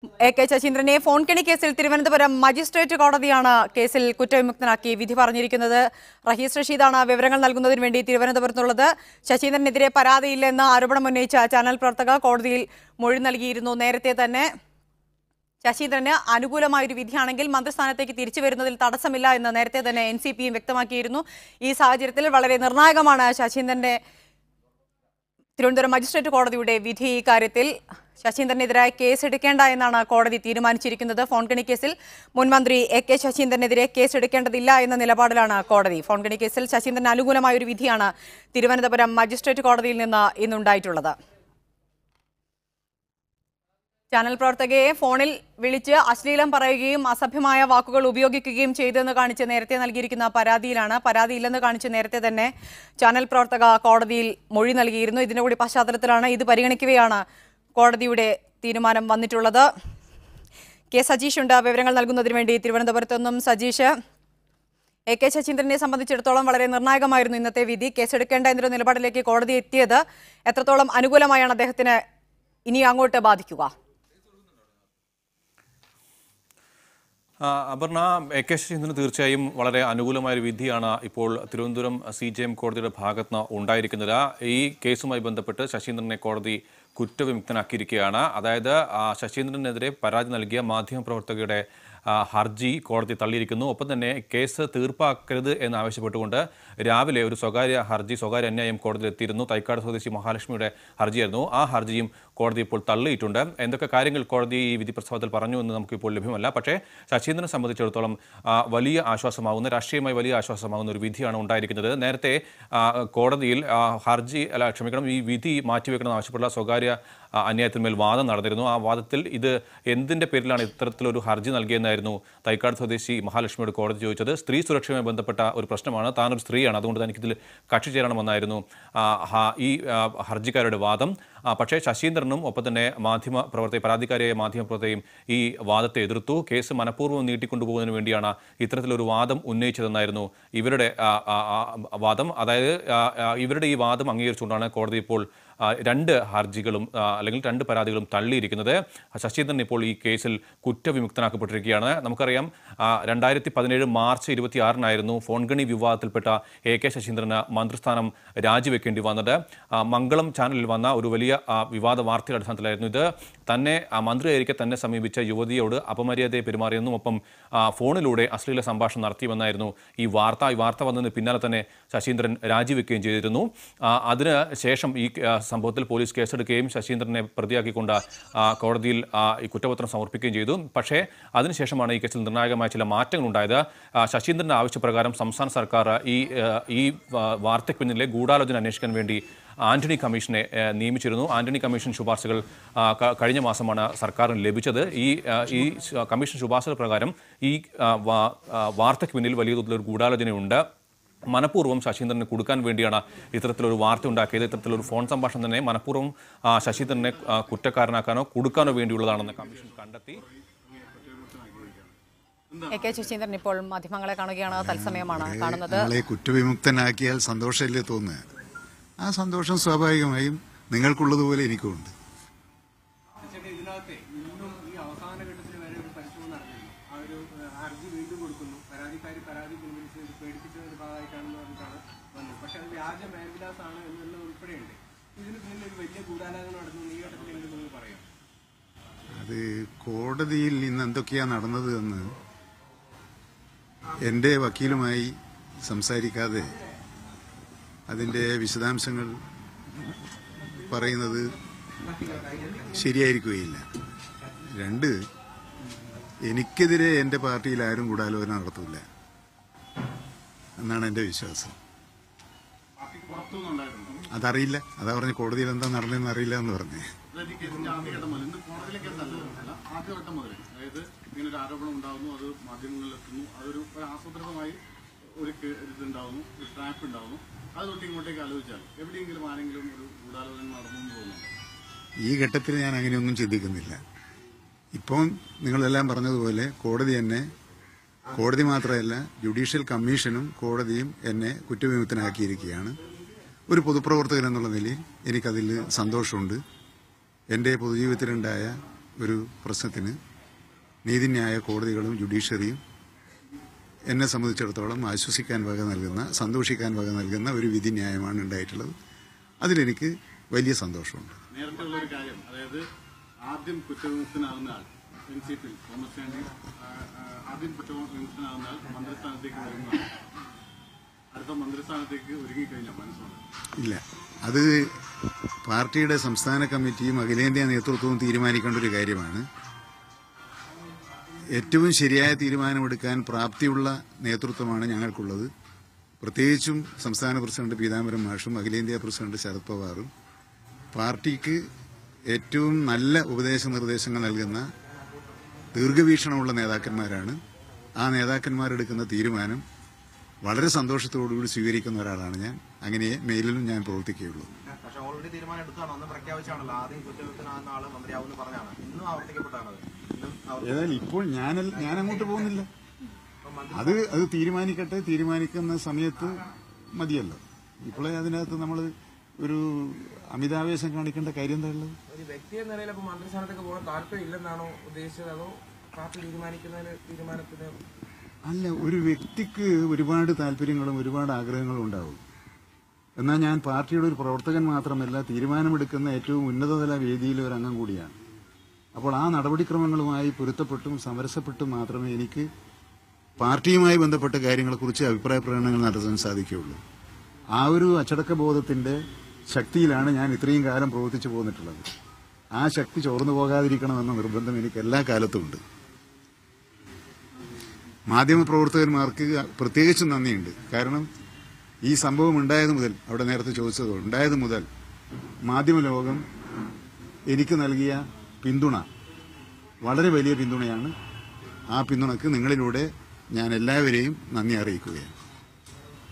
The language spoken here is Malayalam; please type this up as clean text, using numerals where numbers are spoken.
AK ശശീന്ദ്രനെ ഫോൺ കെണി കേസിൽ തിരുവനന്തപുരം മജിസ്ട്രേറ്റ് കോടതിയാണ് കേസിൽ കുറ്റവിമുക്തനാക്കി വിധി പറഞ്ഞിരിക്കുന്നത്. റഹീസ് റഷീദാണ് വിവരങ്ങൾ നൽകുന്നതിന് വേണ്ടി തിരുവനന്തപുരത്തുള്ളത്. ശശീന്ദ്രനെതിരെ പരാതിയില്ലെന്ന് ആരോപണം ഉന്നയിച്ച ചാനൽ പ്രവർത്തക കോടതിയിൽ മൊഴി നൽകിയിരുന്നു. നേരത്തെ തന്നെ ശശീന്ദ്രന് അനുകൂലമായൊരു വിധിയാണെങ്കിൽ മന്ത്രിസ്ഥാനത്തേക്ക് തിരിച്ചു വരുന്നതിൽ തടസ്സമില്ല എന്ന് നേരത്തെ തന്നെ NCPയും വ്യക്തമാക്കിയിരുന്നു. ഈ സാഹചര്യത്തിൽ വളരെ നിർണായകമാണ് ശശീന്ദ്രന്റെ തിരുവനന്തപുരം മജിസ്ട്രേറ്റ് കോടതിയുടെ വിധി. ഇക്കാര്യത്തിൽ ശശീന്ദ്രനെതിരായി കേസെടുക്കേണ്ട എന്നാണ് കോടതി തീരുമാനിച്ചിരിക്കുന്നത്. ഫോൺകെണി കേസിൽ മുൻ മന്ത്രി AK ശശീന്ദ്രനെതിരെ കേസെടുക്കേണ്ടതില്ല എന്ന നിലപാടിലാണ് കോടതി. ഫോൺകെണി കേസിൽ ശശീന്ദ്രന് അനുകൂലമായ ഒരു വിധിയാണ് തിരുവനന്തപുരം മജിസ്ട്രേറ്റ് കോടതിയിൽ നിന്ന് ഇന്നുണ്ടായിട്ടുള്ളത്. ചാനൽ പ്രവർത്തകയെ ഫോണിൽ വിളിച്ച് അശ്ലീലം പറയുകയും അസഭ്യമായ വാക്കുകൾ ഉപയോഗിക്കുകയും ചെയ്തെന്ന് കാണിച്ച് നേരത്തെ നൽകിയിരിക്കുന്ന പരാതിയിലാണ്. പരാതിയില്ലെന്ന് കാണിച്ച് നേരത്തെ തന്നെ ചാനൽ പ്രവർത്തക കോടതിയിൽ മൊഴി നൽകിയിരുന്നു. ഇതിന്റെ കൂടി പശ്ചാത്തലത്തിലാണ് ഇത് പരിഗണിക്കവെയാണ് കോടതിയുടെ തീരുമാനം വന്നിട്ടുള്ളത്. K സജീഷ് ഉണ്ട് വിവരങ്ങൾ നൽകുന്നതിന് വേണ്ടി തിരുവനന്തപുരത്ത് നിന്നും. സജീഷ്, AK ശശീന്ദ്രനെ സംബന്ധിച്ചിടത്തോളം വളരെ നിർണായകമായിരുന്നു ഇന്നത്തെ വിധി. കേസെടുക്കേണ്ട എന്നൊരു നിലപാടിലേക്ക് കോടതി എത്തിയത് എത്രത്തോളം അനുകൂലമായാണ് അദ്ദേഹത്തിന് ഇനി അങ്ങോട്ട് ബാധിക്കുക? അപർണ, AK ശശീന്ദ്രന് തീർച്ചയായും വളരെ അനുകൂലമായൊരു വിധിയാണ് ഇപ്പോൾ തിരുവനന്തപുരം CJM കോടതിയുടെ ഭാഗത്ത് ഉണ്ടായിരിക്കുന്നത്. ഈ കേസുമായി ബന്ധപ്പെട്ട് ശശീന്ദ്രനെ കോടതി കുറ്റവിമുക്തനാക്കിയിരിക്കുകയാണ്. അതായത് ശശീന്ദ്രനെതിരെ പരാതി നൽകിയ മാധ്യമപ്രവർത്തകയുടെ ഹർജി കോടതി തള്ളിയിരിക്കുന്നു. ഒപ്പം തന്നെ കേസ് തീർപ്പാക്കരുത് എന്നാവശ്യപ്പെട്ടുകൊണ്ട് രാവിലെ ഒരു സ്വകാര്യ അന്യായം കോടതിയിൽ എത്തിയിരുന്നു. തൈക്കാട് സ്വദേശി മഹാലക്ഷ്മിയുടെ ഹർജിയായിരുന്നു. ആ ഹർജിയും കോടതി ഇപ്പോൾ തള്ളിയിട്ടുണ്ട്. എന്തൊക്കെ കാര്യങ്ങൾ കോടതി ഈ വിധി പ്രസ്താവത്തിൽ പറഞ്ഞു എന്ന് നമുക്കിപ്പോൾ ലഭ്യമല്ല. പക്ഷേ ശശീന്ദ്രനെ സംബന്ധിച്ചിടത്തോളം രാഷ്ട്രീയമായി വലിയ ആശ്വാസമാകുന്ന ഒരു വിധിയാണ് ഉണ്ടായിരിക്കുന്നത്. നേരത്തെ കോടതിയിൽ ഈ വിധി മാറ്റിവെക്കണമെന്ന് ആവശ്യപ്പെട്ടുള്ള സ്വകാര്യ അന്യായത്തിന്മേൽ വാദം നടന്നിരുന്നു. ആ വാദത്തിൽ ഇത് എന്തിൻ്റെ പേരിലാണ് ഇത്തരത്തിലൊരു ഹർജി നൽകിയെന്നായിരുന്നു തൈക്കാട് സ്വദേശി മഹാലക്ഷ്മിയോട് കോടതി ചോദിച്ചത്. സ്ത്രീ സുരക്ഷയുമായി ബന്ധപ്പെട്ട ഒരു പ്രശ്നമാണ്, താനൊരു സ്ത്രീയാണ്, അതുകൊണ്ട് തനിക്കിതിൽ കക്ഷി ചേരണമെന്നായിരുന്നു ഈ ഹർജിക്കാരുടെ വാദം. പക്ഷേ ശശീന്ദ്രനും ഒപ്പം തന്നെ പരാതിക്കാരിയായ മാധ്യമപ്രവർത്തകയും ഈ വാദത്തെ എതിർത്തു. കേസ് മനഃപൂർവ്വം നീട്ടിക്കൊണ്ടുപോകുന്നതിന് വേണ്ടിയാണ് ഇത്തരത്തിലൊരു വാദം ഉന്നയിച്ചതെന്നായിരുന്നു ഇവരുടെ വാദം. അതായത് ഇവരുടെ ഈ വാദം അംഗീകരിച്ചുകൊണ്ടാണ് കോടതി ഇപ്പോൾ രണ്ട് പരാതികളും തള്ളിയിരിക്കുന്നത്. ശശീന്ദ്രൻ ഇപ്പോൾ ഈ കേസിൽ കുറ്റവിമുക്തനാക്കപ്പെട്ടിരിക്കുകയാണ്. നമുക്കറിയാം 2017 മാർച്ച് 26 ഫോൺകണി വിവാദത്തിൽപ്പെട്ട AK ശശീന്ദ്രന് മന്ത്രിസ്ഥാനം രാജിവെക്കേണ്ടി വന്നത്. മംഗളം ചാനലിൽ വന്ന ഒരു വലിയ വിവാദ വാർത്തയുടെ അടിസ്ഥാനത്തിലായിരുന്നു ഇത്. തന്നെ മന്ത്രിയായിരിക്കെ തന്നെ സമീപിച്ച യുവതിയോട് അപമര്യാദയെ പെരുമാറിയെന്നും ഒപ്പം ഫോണിലൂടെ അശ്ലീല സംഭാഷണം നടത്തിയെന്നായിരുന്നു ഈ വാർത്ത വന്നതിന് പിന്നാലെ തന്നെ ശശീന്ദ്രൻ രാജിവെക്കുകയും ചെയ്തിരുന്നു. അതിന് ശേഷം ഈ സംഭവത്തിൽ പോലീസ് കേസെടുക്കുകയും ശശീന്ദ്രനെ പ്രതിയാക്കിക്കൊണ്ട് കോടതിയിൽ ഈ കുറ്റപത്രം സമർപ്പിക്കുകയും ചെയ്തു. പക്ഷേ അതിനുശേഷമാണ് ഈ കേസിൽ നിർണായകമായ ചില മാറ്റങ്ങൾ ഉണ്ടായത്. ശശീന്ദ്രന്റെ ആവശ്യപ്രകാരം സംസ്ഥാന സർക്കാർ ഈ വാർത്തയ്ക്ക് പിന്നിലെ ഗൂഢാലോചന അന്വേഷിക്കാൻ വേണ്ടി ആന്റണി കമ്മീഷനെ നിയമിച്ചിരുന്നു. ആന്റണി കമ്മീഷൻ ശുപാർശകൾ കഴിഞ്ഞ മാസമാണ് സർക്കാരിന് ലഭിച്ചത്. ഈ കമ്മീഷൻ ശുപാർശകൾ പ്രകാരം ഈ വാർത്തയ്ക്ക് പിന്നിൽ വലിയ തോതിലൊരു ഗൂഢാലോചനയുണ്ട്. മനഃപൂർവ്വം ശശീന്ദ്രനെ കൊടുക്കാൻ വേണ്ടിയാണ് ഇത്തരത്തിലൊരു വാർത്ത ഉണ്ടാക്കിയത്. ഇത്തരത്തിലൊരു ഫോൺ സംഭാഷണം തന്നെ മനഃപൂർവ്വം ശശീന്ദ്രനെ കുറ്റക്കാരനാക്കാനോ കൊടുക്കാനോ വേണ്ടിയുള്ളതാണെന്ന് കമ്മീഷൻ കണ്ടെത്തി. AK ശശീന്ദ്രൻ ഇപ്പോൾ മാധ്യമങ്ങളെ കാണുകയാണ്, തത്സമയമാണ് കാണുന്നത്. കുറ്റവിമുക്തനാക്കിയാൽ സന്തോഷമല്ലേ തോന്നുന്നത്? ആ സന്തോഷം സ്വാഭാവികമായും നിങ്ങൾക്കുള്ളതുപോലെ എനിക്കുമുണ്ട്. അത് കോടതിയിൽ ഇന്ന് എന്തൊക്കെയാ നടന്നത് എന്ന് എൻ്റെ വക്കീലുമായി സംസാരിക്കാതെ അതിൻ്റെ വിശദാംശങ്ങൾ പറയുന്നത് ശരിയായിരിക്കുകയില്ല. രണ്ട്, എനിക്കെതിരെ എൻ്റെ പാർട്ടിയിൽ ആരും ഗൂഢാലോചന നടത്തില്ല എന്നാണ് എൻ്റെ വിശ്വാസം. അതറിയില്ല, അതാ പറഞ്ഞ് കോടതിയിൽ എന്താ നടന്നതെന്ന് അറിയില്ല എന്ന് പറഞ്ഞേ. ഇങ്ങനൊരു ആരോപണം ഉണ്ടാകുന്നു, അത് മാധ്യമങ്ങളിലെത്തുന്നു, അതൊരു ആസൂത്രിതമായി ഒരു ഇതുണ്ടാവുന്നു, ഒരു ട്രാപ്പ് ഉണ്ടാവുന്നു. അത് തൊട്ട് ഇങ്ങോട്ടേക്ക് ആലോചിച്ചാൽ എവിടെയെങ്കിലും ആരെങ്കിലും ഒരു ഗൂഢാലോചന നടന്നു തോന്നുന്നു? ഈ ഘട്ടത്തിൽ ഞാൻ അങ്ങനെയൊന്നും ചിന്തിക്കുന്നില്ല. ഇപ്പോൾ നിങ്ങളെല്ലാം പറഞ്ഞതുപോലെ കോടതി മാത്രമല്ല, ജുഡീഷ്യൽ കമ്മീഷനും കോടതിയും എന്നെ കുറ്റവിമുക്തനാക്കിയിരിക്കുകയാണ്. ഒരു പൊതുപ്രവർത്തകൻ എന്നുള്ള നിലയിൽ എനിക്കതിൽ സന്തോഷമുണ്ട്. എൻ്റെ പൊതുജീവിതത്തിലുണ്ടായ ഒരു പ്രശ്നത്തിന് നീതിന്യായ കോടതികളും ജുഡീഷ്യറിയും എന്നെ സംബന്ധിച്ചിടത്തോളം ആശ്വസിക്കാൻ വക നൽകുന്ന, സന്തോഷിക്കാൻ വക നൽകുന്ന ഒരു വിധിന്യായമാണ് ഉണ്ടായിട്ടുള്ളത്. അതിലെനിക്ക് വലിയ സന്തോഷമുണ്ട്. നേരത്തെ ഉള്ളൊരു കാര്യം, അതായത് ആദ്യം കുറ്റവിമുക്തനാകുന്ന ആൾ എൻസിപിയിൽ തോമസ് ചാണ്ടി ആദ്യം കുറ്റവിമുക്തനാകുന്ന ആൾ മന്ത്രിസ്ഥാനത്തേക്ക് വരുന്നതാണ്. അടുത്ത മന്ത്രിസ്ഥാനത്തേക്ക് ഒരുങ്ങിക്കഴിഞ്ഞാൽ മനസ്സിലാണ് ഇല്ല, അത് പാർട്ടിയുടെ സംസ്ഥാന കമ്മിറ്റിയും അഖിലേന്ത്യാ നേതൃത്വവും തീരുമാനിക്കേണ്ട ഒരു കാര്യമാണ്. ഏറ്റവും ശരിയായ തീരുമാനമെടുക്കാൻ പ്രാപ്തിയുള്ള നേതൃത്വമാണ് ഞങ്ങൾക്കുള്ളത്. പ്രത്യേകിച്ചും സംസ്ഥാന പ്രസിഡന്റ് പീതാംബരം മാഷും അഖിലേന്ത്യാ പ്രസിഡന്റ് ശരത് പവാറും പാർട്ടിക്ക് ഏറ്റവും നല്ല ഉപദേശ നിർദ്ദേശങ്ങൾ നൽകുന്ന ദീർഘവീക്ഷണമുള്ള നേതാക്കന്മാരാണ്. ആ നേതാക്കന്മാരെടുക്കുന്ന തീരുമാനം വളരെ സന്തോഷത്തോടുകൂടി സ്വീകരിക്കുന്ന ഒരാളാണ് ഞാൻ. അങ്ങനെ മേലിലും ഞാൻ പ്രവർത്തിക്കുകയുള്ളൂ. പക്ഷേ ഓൾറെഡി തീരുമാനം എടുത്താണ്, അന്ന് പ്രഖ്യാപിച്ചാണല്ലോ. ആദ്യം കുറ്റവിമുക്തനാകുന്ന ആള് മന്ത്രിയാവുമെന്ന് പറഞ്ഞാണ്. ഇന്നും ആവർത്തിക്കപ്പെട്ടാണ്. ഏതായാലും ഇപ്പോൾ ഞാൻ അങ്ങോട്ട് പോകുന്നില്ല. അത് തീരുമാനിക്കട്ടെ. തീരുമാനിക്കുന്ന സമയത്ത് മതിയല്ലോ. ഇപ്പോഴേ അതിനകത്ത് നമ്മൾ ഒരു അമിതാവേശം കാണിക്കേണ്ട കാര്യം എന്താ ഉള്ളത്? ഒരു വ്യക്തി എന്ന നിലയിൽ അപ്പോൾ മന്ത്രിസ്ഥാനത്തേക്ക് പോകാൻ താല്പര്യം ഇല്ലെന്നാണോ ഉദ്ദേശിച്ചത്, അതോ പാർട്ടി തീരുമാനത്തിന്? അല്ല, ഒരു വ്യക്തിക്ക് ഒരുപാട് താല്പര്യങ്ങളും ഒരുപാട് ആഗ്രഹങ്ങളും ഉണ്ടാവും. എന്നാൽ ഞാൻ പാർട്ടിയുടെ ഒരു പ്രവർത്തകൻ മാത്രമല്ല, തീരുമാനമെടുക്കുന്ന ഏറ്റവും ഉന്നതതല വേദിയിലെ ഒരു അംഗം കൂടിയാണ്. അപ്പോൾ ആ നടപടിക്രമങ്ങളുമായി പൊരുത്തപ്പെട്ടും സമരസപ്പെട്ടും മാത്രമേ എനിക്ക് പാർട്ടിയുമായി ബന്ധപ്പെട്ട കാര്യങ്ങളെക്കുറിച്ച് അഭിപ്രായ പ്രകടനങ്ങൾ നടത്താൻ സാധിക്കുകയുള്ളൂ. ആ ഒരു അച്ചടക്ക ബോധത്തിന്റെ ശക്തിയിലാണ് ഞാൻ ഇത്രയും കാലം പ്രവർത്തിച്ചു പോന്നിട്ടുള്ളത്. ആ ശക്തി ചോർന്നു പോകാതിരിക്കണമെന്ന നിർബന്ധം എനിക്ക് എല്ലാ കാലത്തും ഉണ്ട്. മാധ്യമപ്രവർത്തകന്മാർക്ക് പ്രത്യേകിച്ചും നന്ദിയുണ്ട്. കാരണം ഈ സംഭവം ഉണ്ടായത് മുതൽ, അവിടെ നേരത്തെ ചോദിച്ചത്, ഉണ്ടായത് മുതൽ മാധ്യമലോകം എനിക്ക് നൽകിയ പിന്തുണ വളരെ വലിയ പിന്തുണയാണ്. ആ പിന്തുണക്ക് നിങ്ങളിലൂടെ ഞാൻ എല്ലാവരെയും നന്ദി അറിയിക്കുകയാണ്.